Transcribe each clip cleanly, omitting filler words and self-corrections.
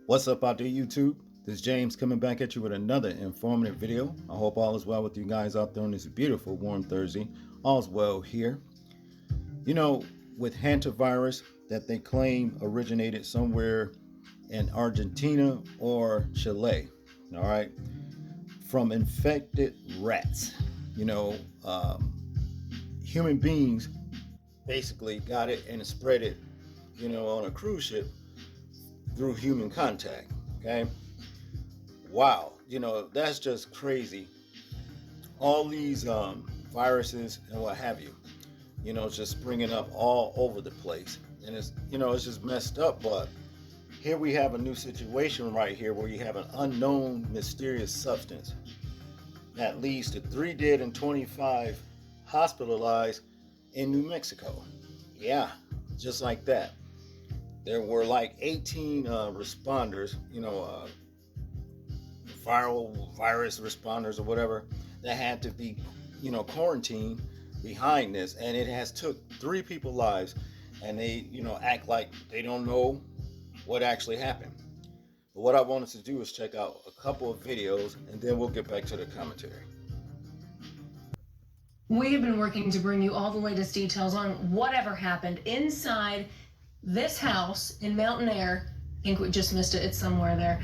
What's up out there, YouTube? This is James coming back at you with another informative video. I hope all is well with you guys out there on this beautiful warm Thursday. All's well here. You know, with hantavirus that they claim originated somewhere in Argentina or Chile, all right, from infected rats. You know, human beings basically got it and spread it, on a cruise ship through human contact. Okay, wow, that's just crazy. All these viruses and what have you, it's just springing up all over the place, and it's just messed up. But here we have a new situation right here where you have an unknown mysterious substance that leads to 3 dead and 25 hospitalized in New Mexico. Yeah, just like that. There were like 18 responders, viral virus responders or whatever, that had to be, quarantined behind this. And it has took 3 people's lives, and they, act like they don't know what actually happened. But what I wanted to do is check out a couple of videos, and then we'll get back to the commentary. We have been working to bring you all the latest details on whatever happened inside this house in Mountain Air. I think we just missed it. It's somewhere there.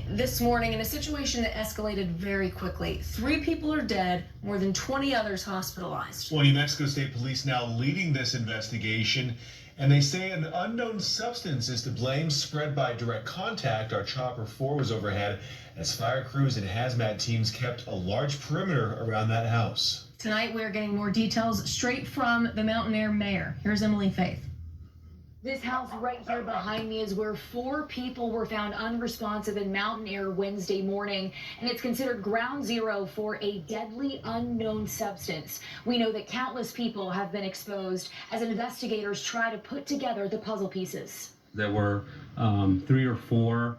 This morning, in a situation that escalated very quickly. 3 people are dead, more than 20 others hospitalized. Well, New Mexico State Police now leading this investigation, and they say an unknown substance is to blame, spread by direct contact. Our Chopper 4 was overhead as fire crews and hazmat teams kept a large perimeter around that house. Tonight, we're getting more details straight from the Mountain Air mayor. Here's Emily Faith. This house right here behind me is where 4 people were found unresponsive in Mountain Air Wednesday morning, and it's considered ground zero for a deadly unknown substance. We know that countless people have been exposed as investigators try to put together the puzzle pieces. There were 3 or 4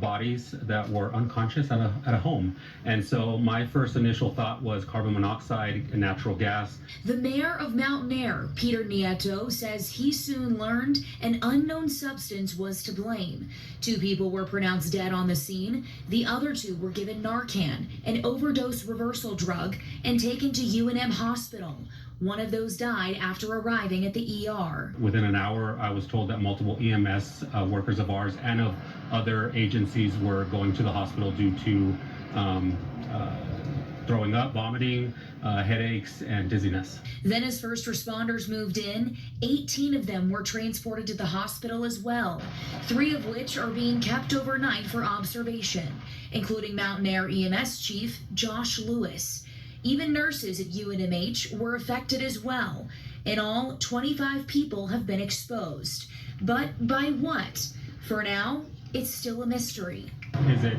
bodies that were unconscious at a home. And so my first initial thought was carbon monoxide and natural gas. The mayor of Mountain Air, Peter Nieto, says he soon learned an unknown substance was to blame. 2 people were pronounced dead on the scene. The other 2 were given Narcan, an overdose reversal drug, and taken to UNM Hospital. One of those died after arriving at the ER. Within an hour, I was told that multiple EMS workers of ours and of other agencies were going to the hospital due to throwing up, vomiting, headaches, and dizziness. Then as first responders moved in, 18 of them were transported to the hospital as well, 3 of which are being kept overnight for observation, including Mountain Air EMS Chief Josh Lewis. Even nurses at UNMH were affected as well. In all, 25 people have been exposed. But by what? For now, it's still a mystery. Is it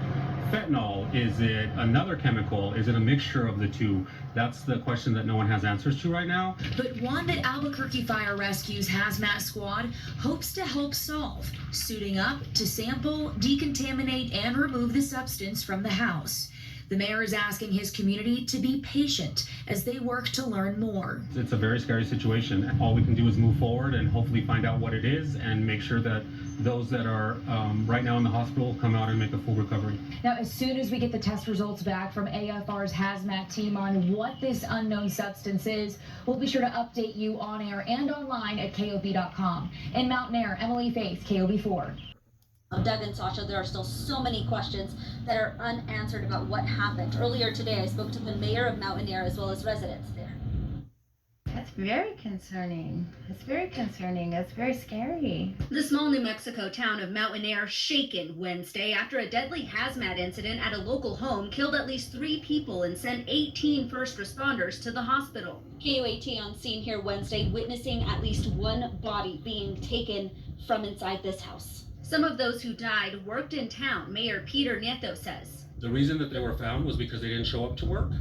fentanyl? Is it another chemical? Is it a mixture of the 2? That's the question that no one has answers to right now. But one that Albuquerque Fire Rescue's hazmat squad hopes to help solve, suiting up to sample, decontaminate, and remove the substance from the house. The mayor is asking his community to be patient as they work to learn more. It's a very scary situation. All we can do is move forward and hopefully find out what it is and make sure that those that are right now in the hospital come out and make a full recovery. Now, as soon as we get the test results back from AFR's hazmat team on what this unknown substance is, we'll be sure to update you on air and online at KOB.com. In Mountain Air, Emily Faith, KOB4. Doug and Sasha, there are still so many questions that are unanswered about what happened. Earlier today, I spoke to the mayor of Mountain Air as well as residents there. That's very concerning. It's very concerning. It's very scary. The small New Mexico town of Mountain Air shaken Wednesday after a deadly hazmat incident at a local home killed at least 3 people and sent 18 first responders to the hospital. KOAT on scene here Wednesday, witnessing at least 1 body being taken from inside this house. Some of those who died worked in town, Mayor Peter Nieto says. The reason that they were found was because they didn't show up to work.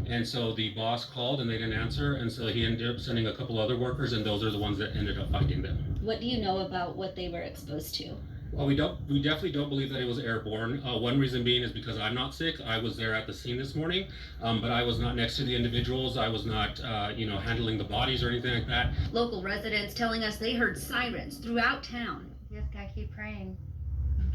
And so the boss called and they didn't answer. And so he ended up sending a couple other workers, and those are the ones that ended up finding them. What do you know about what they were exposed to? Well, we definitely don't believe that it was airborne. One reason being is because I'm not sick. I was there at the scene this morning, but I was not next to the individuals. I was not, handling the bodies or anything like that. Local residents telling us they heard sirens throughout town. You just gotta keep praying.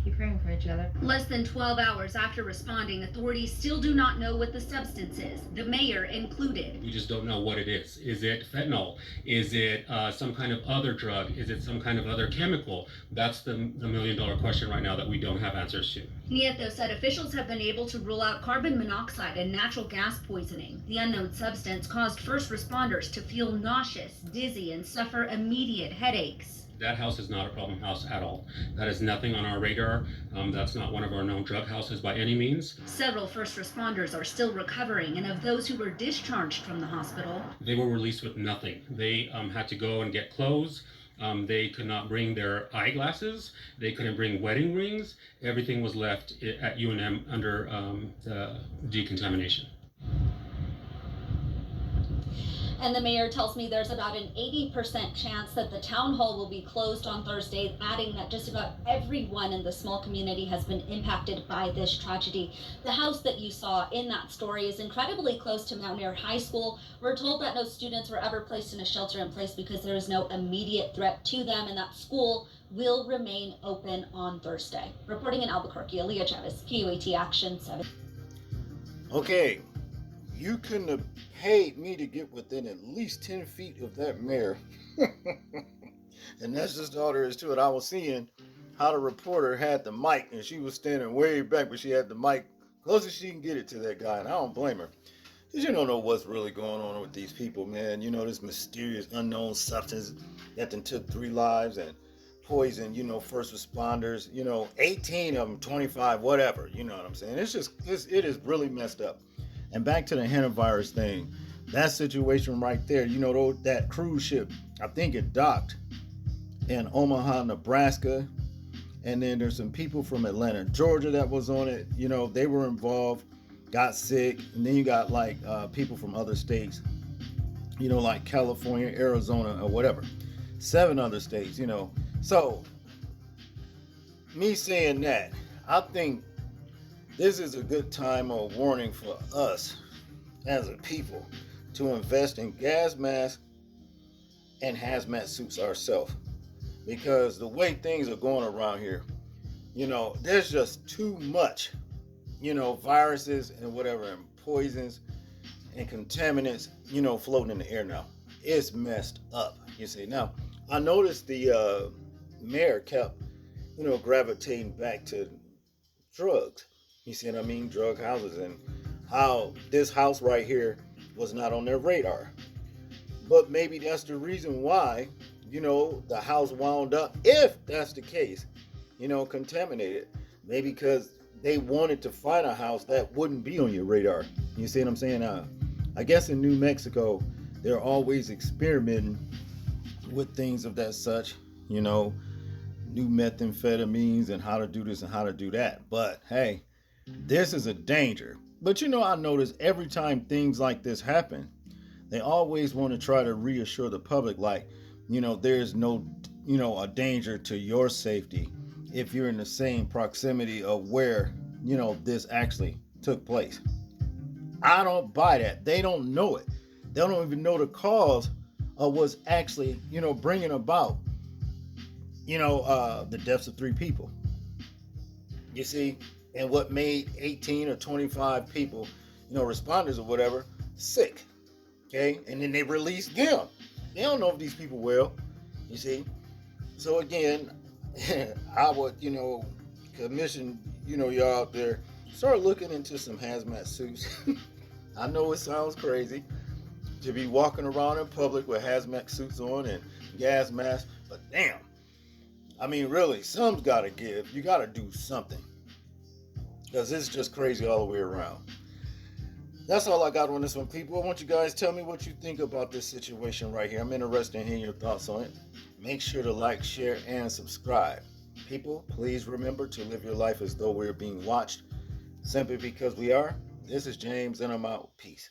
Keep praying for each other. Less than 12 hours after responding, authorities still do not know what the substance is, the mayor included. We just don't know what it is. Is it fentanyl? Is it some kind of other drug? Is it some kind of other chemical? That's the million-dollar question right now that we don't have answers to. Nieto said officials have been able to rule out carbon monoxide and natural gas poisoning. The unknown substance caused first responders to feel nauseous, dizzy, and suffer immediate headaches. That house is not a problem house at all. That is nothing on our radar. That's not one of our known drug houses by any means. Several first responders are still recovering, and of those who were discharged from the hospital, They were released with nothing. They had to go and get clothes. They could not bring their eyeglasses. They couldn't bring wedding rings. Everything was left at UNM under the decontamination. And the mayor tells me there's about an 80% chance that the town hall will be closed on Thursday, adding that just about everyone in the small community has been impacted by this tragedy. The house that you saw in that story is incredibly close to Mount Air High School. We're told that no students were ever placed in a shelter in place because there is no immediate threat to them, and that school will remain open on Thursday. Reporting in Albuquerque, Aaliyah Chavez, QAT Action 7. Okay, you couldn't have paid me to get within at least 10 feet of that mayor. And that's just all there is to it. I was seeing how the reporter had the mic and she was standing way back, but she had the mic close as she can get it to that guy. And I don't blame her. Because you don't know what's really going on with these people, man. You know, this mysterious unknown substance that then took 3 lives and poisoned, first responders, 18 of them, 25, whatever. You know what I'm saying? It is really messed up. And back to the hantavirus thing, that situation right there, that cruise ship, I think it docked in Omaha, Nebraska. And then there's some people from Atlanta, Georgia that was on it. They were involved, got sick. And then you got people from other states, like California, Arizona, or whatever. 7 other states, So, me saying that, I think this is a good time or warning for us as a people to invest in gas masks and hazmat suits ourselves. Because the way things are going around here, there's just too much, viruses and whatever, and poisons and contaminants, floating in the air now. It's messed up, you see. Now, I noticed the mayor kept, gravitating back to drugs. You see what I mean? Drug houses, and how this house right here was not on their radar. But maybe that's the reason why, the house wound up, if that's the case, contaminated. Maybe because they wanted to find a house that wouldn't be on your radar. You see what I'm saying? I guess in New Mexico, they're always experimenting with things of that such, new methamphetamines and how to do this and how to do that. But hey, this is a danger. But I notice every time things like this happen, they always want to try to reassure the public there's no, a danger to your safety if you're in the same proximity of where, this actually took place. I don't buy that. They don't know it. They don't even know the cause of what's actually, bringing about, the deaths of 3 people. You see? And what made 18 or 25 people, responders or whatever, sick. Okay? And then they released them. They don't know if these people will. You see? So again, I would, commission, y'all out there, start looking into some hazmat suits. I know it sounds crazy to be walking around in public with hazmat suits on and gas masks, but damn. I mean, really, some's got to give. You got to do something. Because it's just crazy all the way around. That's all I got on this one, people. I want you guys to tell me what you think about this situation right here. I'm interested in hearing your thoughts on it. Make sure to like, share, and subscribe. People, please remember to live your life as though we're being watched. Simply because we are. This is James, and I'm out. Peace.